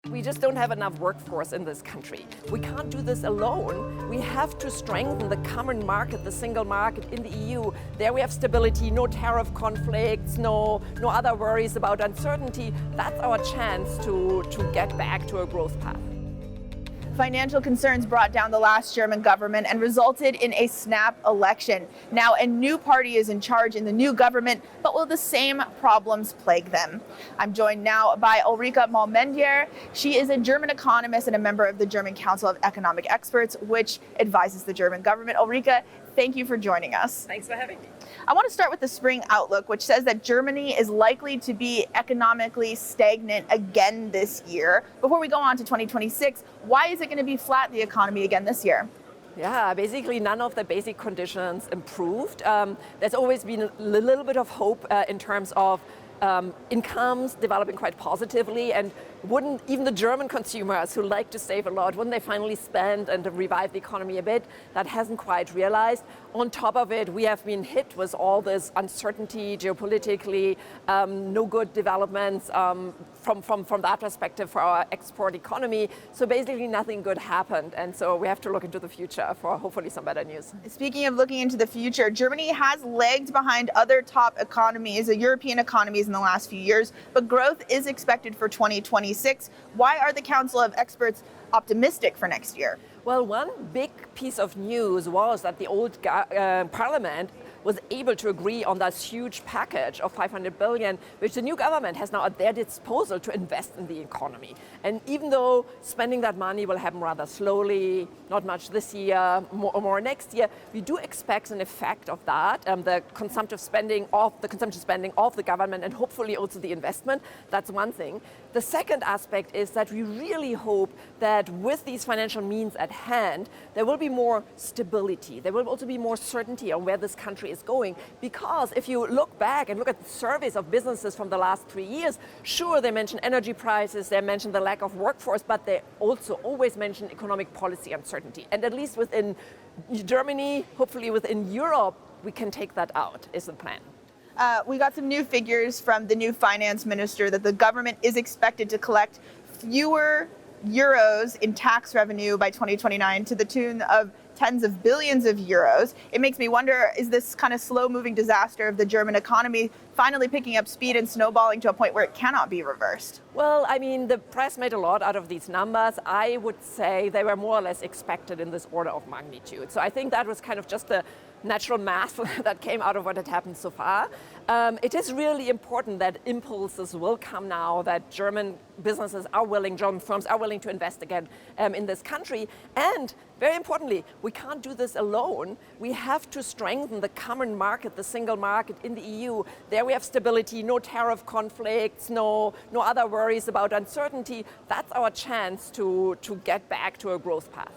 We just don't have enough workforce in this country. We can't do this alone. We have to strengthen the common market, the single market in the EU. There we have stability, no tariff conflicts, no other worries about uncertainty. That's our chance to get back to a growth path. Financial concerns brought down the last German government and resulted in a snap election. Now a new party is in charge in the new government, but will the same problems plague them? I'm joined now by Ulrike Malmendier. She is a German economist and a member of the German Council of Economic Experts, which advises the German government. Ulrike, thank you for joining us. Thanks for having me. I want to start with the spring outlook, which says that Germany is likely to be economically stagnant again this year. Before we go on to 2026, why is it going to be flat, the economy, again this year? Yeah, basically none of the basic conditions improved. There's always been a little bit of hope in terms of incomes developing quite positively, and wouldn't even the German consumers who like to save a lot, wouldn't they finally spend and revive the economy a bit? That hasn't quite realized. On top of it, we have been hit with all this uncertainty geopolitically, no good developments from that perspective for our export economy. So basically nothing good happened, and so we have to look into the future for hopefully some better news. Speaking of looking into the future, Germany has lagged behind other top economies, the European economies, in the last few years, but growth is expected for 2026. Why are the Council of Experts optimistic for next year? Well, one big piece of news was that the old parliament was able to agree on this huge package of 500 billion, which the new government has now at their disposal to invest in the economy. And even though spending that money will happen rather slowly, not much this year, more next year, we do expect an effect of that, the consumption spending of the government, and hopefully also the investment. That's one thing. The second aspect is that we really hope that with these financial means at hand, there will be more stability. There will also be more certainty on where this country is going. Because if you look back and look at the surveys of businesses from the last 3 years, sure, they mention energy prices, they mention the lack of workforce, but they also always mention economic policy uncertainty. And at least within Germany, hopefully within Europe, we can take that out, is the plan. We got some new figures from the new finance minister that the government is expected to collect fewer euros in tax revenue by 2029 to the tune of tens of billions of euros. It makes me wonder, is this kind of slow-moving disaster of the German economy finally picking up speed and snowballing to a point where it cannot be reversed? Well, I mean, the press made a lot out of these numbers. I would say they were more or less expected in this order of magnitude. So I think that was kind of just the natural math that came out of what had happened so far. It is really important that impulses will come now, that German businesses are willing, German firms are willing to invest again in this country. And very importantly, we can't do this alone. We have to strengthen the common market, the single market in the EU. There we have stability, no tariff conflicts, no other worries about uncertainty. That's our chance to get back to a growth path.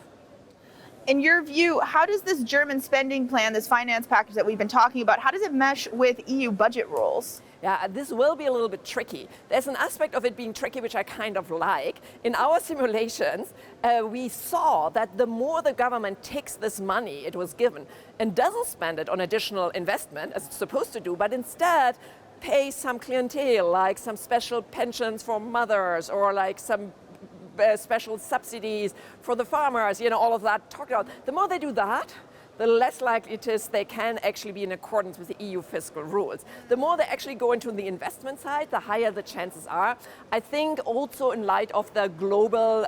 In your view, how does this German spending plan, this finance package that we've been talking about, how does it mesh with EU budget rules? Yeah, this will be a little bit tricky. There's an aspect of it being tricky which I kind of like. In our simulations, we saw that the more the government takes this money it was given and doesn't spend it on additional investment, as it's supposed to do, but instead pay some clientele, like some special pensions for mothers or like some special subsidies for the farmers, all of that talked about. The more they do that, the less likely it is they can actually be in accordance with the EU fiscal rules. The more they actually go into the investment side, the higher the chances are. I think also in light of the global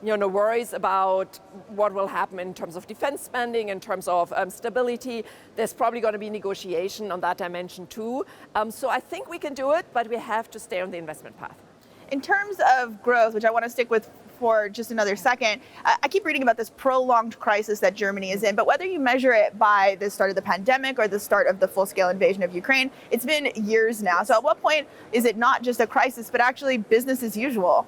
worries about what will happen in terms of defense spending, in terms of stability, there's probably going to be negotiation on that dimension too. So I think we can do it, but we have to stay on the investment path. In terms of growth, which I want to stick with for just another second, I keep reading about this prolonged crisis that Germany is in, but whether you measure it by the start of the pandemic or the start of the full-scale invasion of Ukraine, it's been years now. So at what point is it not just a crisis, but actually business as usual?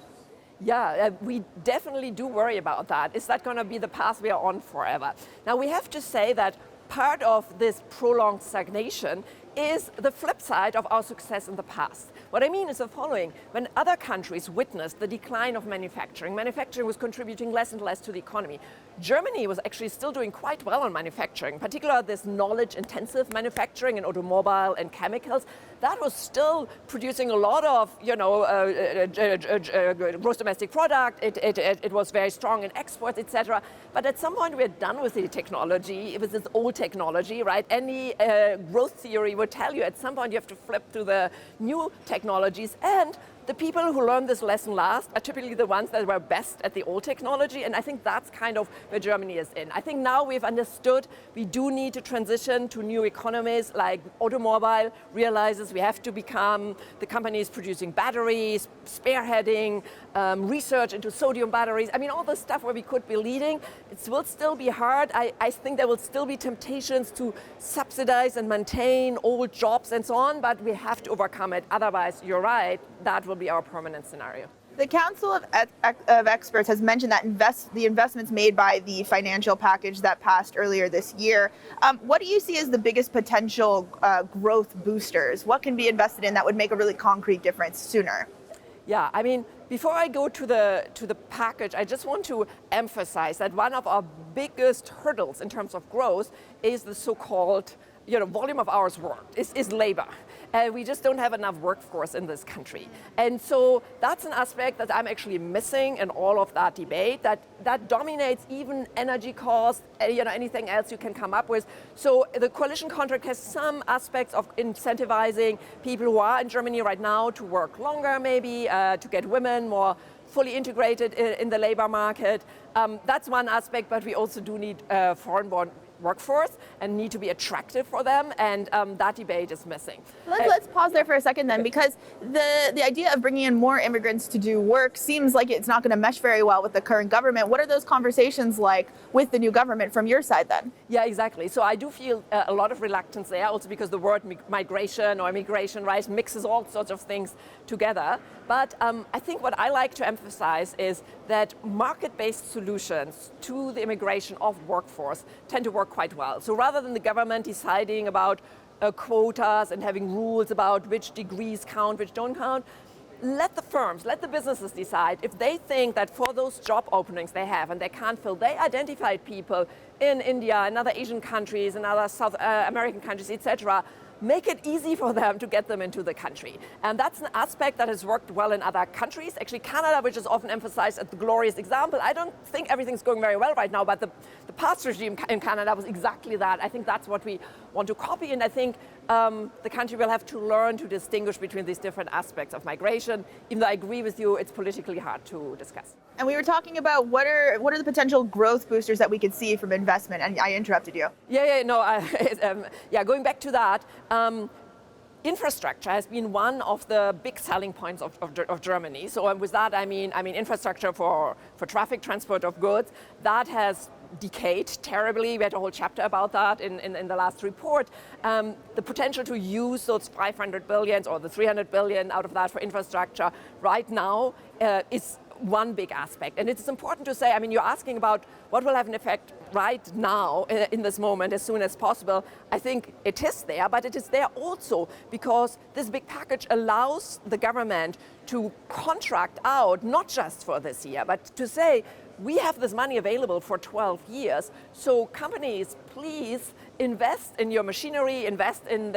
Yeah, we definitely do worry about that. Is that going to be the path we are on forever? Now, we have to say that part of this prolonged stagnation is the flip side of our success in the past. What I mean is the following. When other countries witnessed the decline of manufacturing was contributing less and less to the economy. Germany was actually still doing quite well on manufacturing, particularly this knowledge-intensive manufacturing in automobile and chemicals. That was still producing a lot of, gross domestic product. It was very strong in exports, etc. But at some point, we're done with the technology. It was this old technology, right? Any growth theory would tell you at some point you have to flip to the new technologies, and the people who learn this lesson last are typically the ones that were best at the old technology, and I think that's kind of where Germany is in. I think now we've understood we do need to transition to new economies, like automobile realizes we have to become the companies producing batteries, spearheading research into sodium batteries. I mean, all the stuff where we could be leading. It will still be hard. I think there will still be temptations to subsidize and maintain old jobs and so on, but we have to overcome it. Otherwise, you're right, that will be our permanent scenario. The Council of Experts has mentioned that the investments made by the financial package that passed earlier this year. What do you see as the biggest potential growth boosters? What can be invested in that would make a really concrete difference sooner? Yeah, I mean, before I go to the package, I just want to emphasize that one of our biggest hurdles in terms of growth is the so-called volume of hours worked, is labor. We just don't have enough workforce in this country. And so that's an aspect that I'm actually missing in all of that debate, that dominates even energy costs, anything else you can come up with. So the coalition contract has some aspects of incentivizing people who are in Germany right now to work longer, maybe, to get women more fully integrated in the labor market. That's one aspect, but we also do need foreign-born workforce and need to be attractive for them, and that debate is missing. Let's pause there for a second then, because the idea of bringing in more immigrants to do work seems like it's not going to mesh very well with the current government. What are those conversations like with the new government from your side then? Yeah, exactly. So I do feel a lot of reluctance there, also because the word migration or immigration, right, mixes all sorts of things together. But I think what I like to emphasize is that market-based solutions to the immigration of workforce tend to work quite well. So rather than the government deciding about quotas and having rules about which degrees count, which don't count, let the firms, let the businesses decide. If they think that for those job openings they have and they can't fill, they identified people in India, in other Asian countries, in other South American countries, etc., make it easy for them to get them into the country. And that's an aspect that has worked well in other countries. Actually, Canada, which is often emphasized as the glorious example, I don't think everything's going very well right now, but the past regime in Canada was exactly that. I think that's what we want to copy, and I think the country will have to learn to distinguish between these different aspects of migration. Even though I agree with you, it's politically hard to discuss. And we were talking about what are the potential growth boosters that we could see from investment, and I interrupted you. Going back to that, infrastructure has been one of the big selling points of Germany. So with that, I mean infrastructure for traffic transport of goods. That has decayed terribly. We had a whole chapter about that in the last report. The potential to use those 500 billion or the 300 billion out of that for infrastructure right now is one big aspect. And it's important to say, I mean, you're asking about what will have an effect right now in this moment as soon as possible. I think it is there, but it is there also because this big package allows the government to contract out, not just for this year, but to say, we have this money available for 12 years, so companies, please invest in your machinery, invest in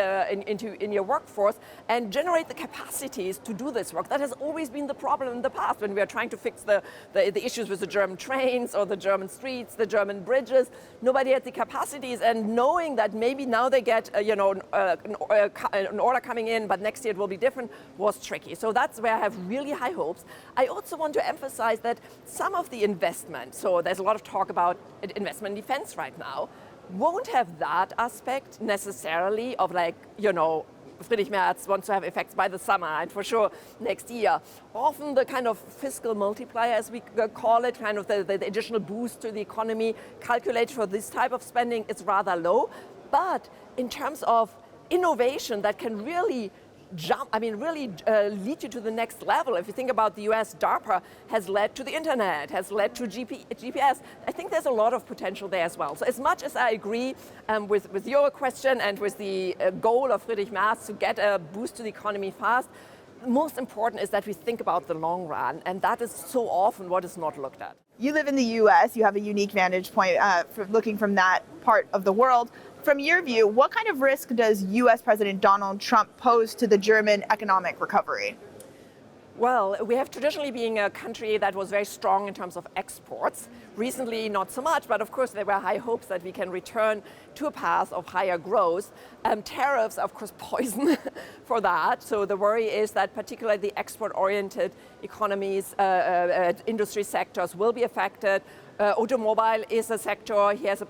your workforce, and generate the capacities to do this work. That has always been the problem in the past when we are trying to fix the issues with the German trains or the German streets, the German bridges. Nobody had the capacities, and knowing that maybe now they get an order coming in, but next year it will be different, was tricky. So that's where I have really high hopes. I also want to emphasize that some of the investment, so there's a lot of talk about investment in defense right now, won't have that aspect necessarily of Friedrich Merz wants to have effects by the summer and for sure next year. Often the kind of fiscal multiplier, as we call it, kind of the additional boost to the economy calculated for this type of spending is rather low. But in terms of innovation that can really lead you to the next level. If you think about the US, DARPA has led to the internet, has led to GPS. I think there's a lot of potential there as well. So as much as I agree with your question and with the goal of Friedrich Merz to get a boost to the economy fast, most important is that we think about the long run, and that is so often what is not looked at. You live in the U.S., you have a unique vantage point for looking from that part of the world. From your view, what kind of risk does U.S. President Donald Trump pose to the German economic recovery? Well, we have traditionally been a country that was very strong in terms of exports. Recently, not so much, but of course there were high hopes that we can return to a path of higher growth. Tariffs are of course poison for that. So the worry is that particularly the export-oriented economies, industry sectors will be affected. Automobile is a sector he pays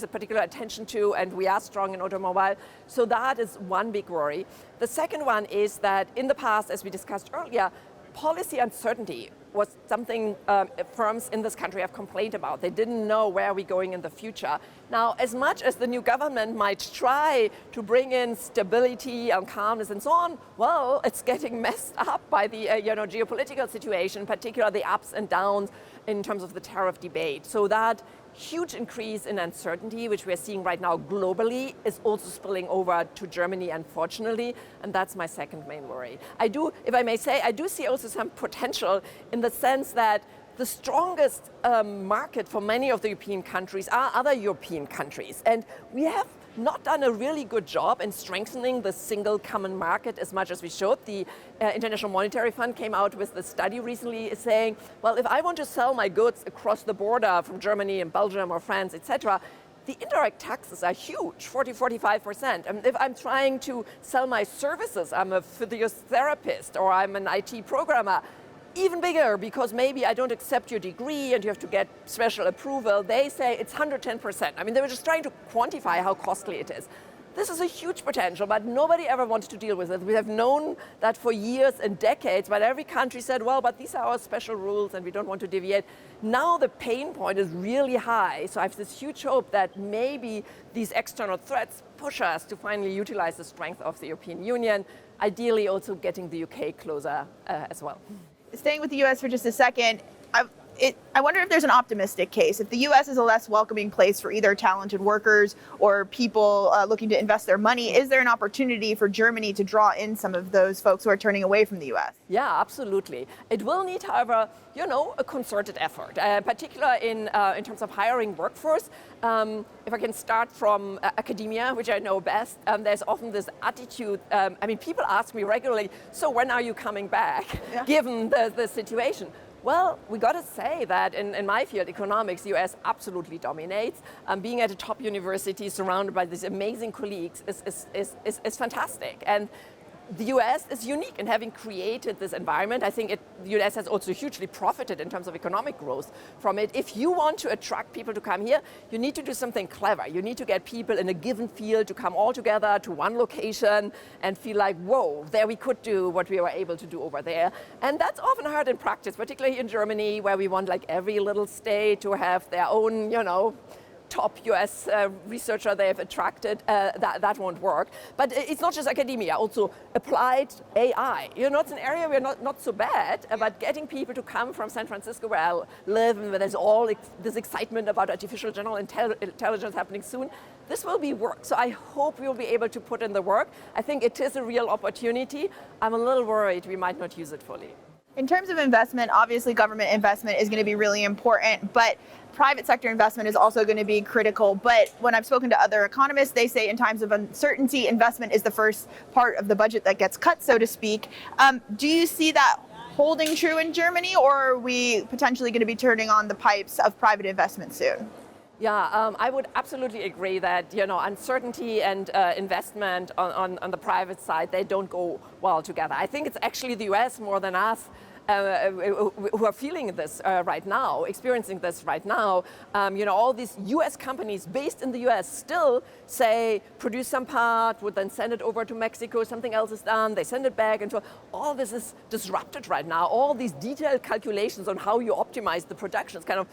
a particular attention to, and we are strong in automobile. So that is one big worry. The second one is that in the past, as we discussed earlier, policy uncertainty was something firms in this country have complained about. They didn't know where we're going in the future. Now, as much as the new government might try to bring in stability and calmness and so on, well, it's getting messed up by the geopolitical situation, particularly the ups and downs in terms of the tariff debate. So that huge increase in uncertainty, which we are seeing right now globally, is also spilling over to Germany, unfortunately, and that's my second main worry. If I may say, I do see also some potential in the sense that the strongest market for many of the European countries are other European countries, and we have not done a really good job in strengthening the single common market as much as we should. The International Monetary Fund came out with the study recently saying, well, if I want to sell my goods across the border from Germany and Belgium or France, etc., the indirect taxes are huge, 40–45%. And if I'm trying to sell my services, I'm a physiotherapist or I'm an IT programmer, even bigger, because maybe I don't accept your degree and you have to get special approval. They say it's 110%. I mean, they were just trying to quantify how costly it is. This is a huge potential, but nobody ever wanted to deal with it. We have known that for years and decades, but every country said, well, but these are our special rules and we don't want to deviate. Now the pain point is really high, so I have this huge hope that maybe these external threats push us to finally utilize the strength of the European Union, ideally also getting the UK closer as well. Staying with the U.S. for just a second, I wonder if there's an optimistic case. If the U.S. is a less welcoming place for either talented workers or people looking to invest their money, is there an opportunity for Germany to draw in some of those folks who are turning away from the U.S.? Yeah, absolutely. It will need, however, a concerted effort, particularly in terms of hiring workforce. If I can start from academia, which I know best, there's often this attitude. People ask me regularly, so when are you coming back, given the situation? Well, we got to say that in my field, economics, the US absolutely dominates. Being at a top university surrounded by these amazing colleagues is fantastic. And the US is unique in having created this environment. I think the US has also hugely profited in terms of economic growth from it. If you want to attract people to come here, you need to do something clever. You need to get people in a given field to come all together to one location and feel like, whoa, there we could do what we were able to do over there. And that's often hard in practice, particularly in Germany, where we want like every little state to have their own, top US researcher they have attracted. That won't work. But it's not just academia, also applied AI. It's an area we're not so bad, but getting people to come from San Francisco, where I live, and where there's all this excitement about artificial general intelligence happening soon, this will be work. So I hope we'll be able to put in the work. I think it is a real opportunity. I'm a little worried we might not use it fully. In terms of investment, obviously government investment is going to be really important, but private sector investment is also going to be critical. But when I've spoken to other economists, they say in times of uncertainty, investment is the first part of the budget that gets cut, so to speak. Do you see that holding true in Germany, or are we potentially going to be turning on the pipes of private investment soon? Yeah, I would absolutely agree that uncertainty and investment on the private side, they don't go well together. I think it's actually the US more than us who are feeling this right now, experiencing this right now. All these US companies based in the US still say, produce some part, would then send it over to Mexico, something else is done, they send it back, and so all this is disrupted right now. All these detailed calculations on how you optimize the production is kind of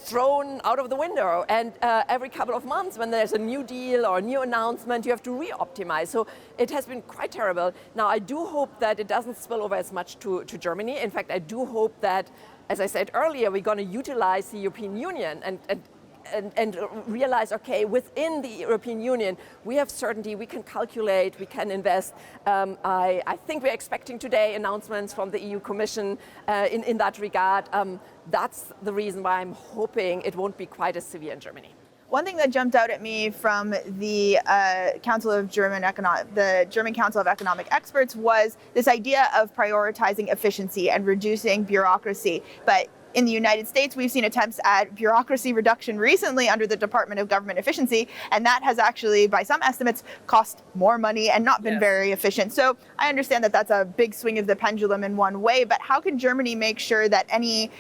thrown out of the window, and every couple of months when there's a new deal or a new announcement, you have to re-optimize. So it has been quite terrible. Now I do hope that it doesn't spill over as much to Germany. In fact, I do hope that, as I said earlier, we're going to utilize the European Union and and realize, okay, within the European Union, we have certainty, we can calculate, we can invest. I think we're expecting today announcements from the EU Commission in that regard. That's the reason why I'm hoping it won't be quite as severe in Germany. One thing that jumped out at me from the German Council of Economic Experts was this idea of prioritizing efficiency and reducing bureaucracy. But in the United States, we've seen attempts at bureaucracy reduction recently under the Department of Government Efficiency, and that has actually, by some estimates, cost more money and not been very efficient. So I understand that that's a big swing of the pendulum in one way, but how can Germany make sure that any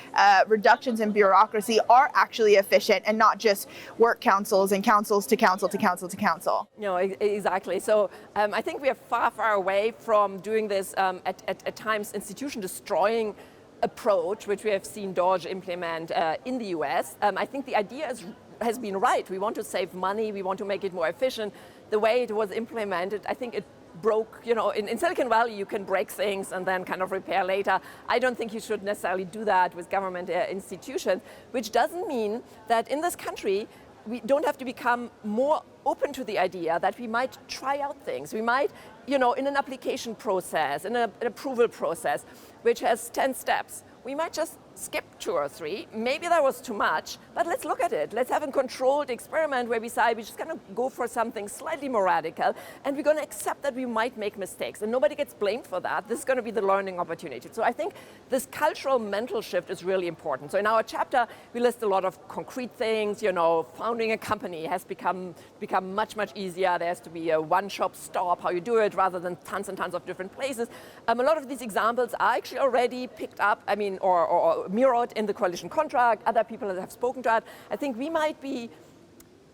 reductions in bureaucracy are actually efficient and not just work councils and councils to council to council to council? No, exactly. So I think we are far, far away from doing this at times institution destroying approach, which we have seen DOGE implement in the US. I think the idea has been right. We want to save money, we want to make it more efficient. The way it was implemented, I think it broke, in Silicon Valley you can break things and then kind of repair later. I don't think you should necessarily do that with government institutions, which doesn't mean that in this country we don't have to become more open to the idea that we might try out things. We might, in an application process, in an approval process, which has 10 steps, we might just skip 2 or 3. Maybe that was too much, but let's look at it. Let's have a controlled experiment where we decide we're just going to go for something slightly more radical, and we're going to accept that we might make mistakes, and nobody gets blamed for that. This is going to be the learning opportunity. So I think this cultural mental shift is really important. So in our chapter, we list a lot of concrete things. Founding a company has become much, much easier. There has to be a one-shop stop, how you do it, rather than tons and tons of different places. A lot of these examples are actually already picked up, or mirrored in the coalition contract. Other people that have spoken to that. I think we might be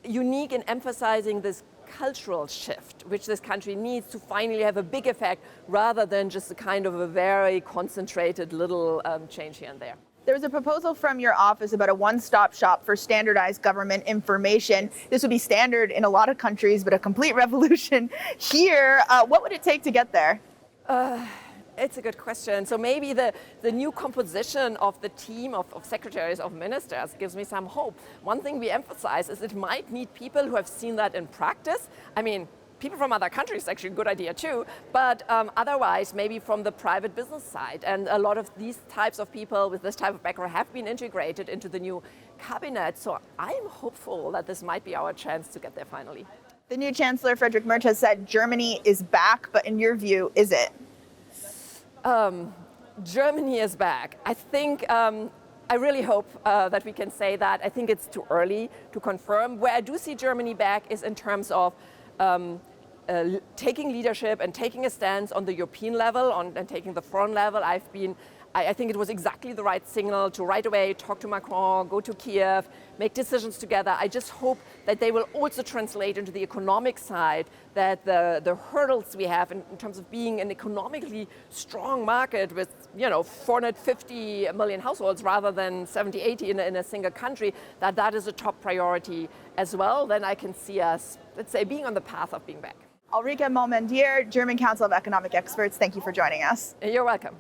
unique in emphasizing this cultural shift, which this country needs to finally have a big effect, rather than just a kind of a very concentrated little change here and there. There's a proposal from your office about a one-stop shop for standardized government information. This would be standard in a lot of countries, but a complete revolution here. What would it take to get there? It's a good question. So maybe the new composition of the team of secretaries of ministers gives me some hope. One thing we emphasize is it might need people who have seen that in practice. People from other countries is actually a good idea too, but otherwise maybe from the private business side. And a lot of these types of people with this type of background have been integrated into the new cabinet. So I'm hopeful that this might be our chance to get there finally. The new Chancellor, Friedrich Merz, has said Germany is back, but in your view, is it? Germany is back. I think, I really hope that we can say that. I think it's too early to confirm. Where I do see Germany back is in terms of taking leadership and taking a stance on the European level, and taking the foreign level. I think it was exactly the right signal to right away talk to Macron, go to Kiev, make decisions together. I just hope that they will also translate into the economic side, that the hurdles we have in terms of being an economically strong market with 450 million households rather than 70, 80 in a single country, that is a top priority as well. Then I can see us, let's say, being on the path of being back. Ulrike Malmendier, German Council of Economic Experts, thank you for joining us. You're welcome.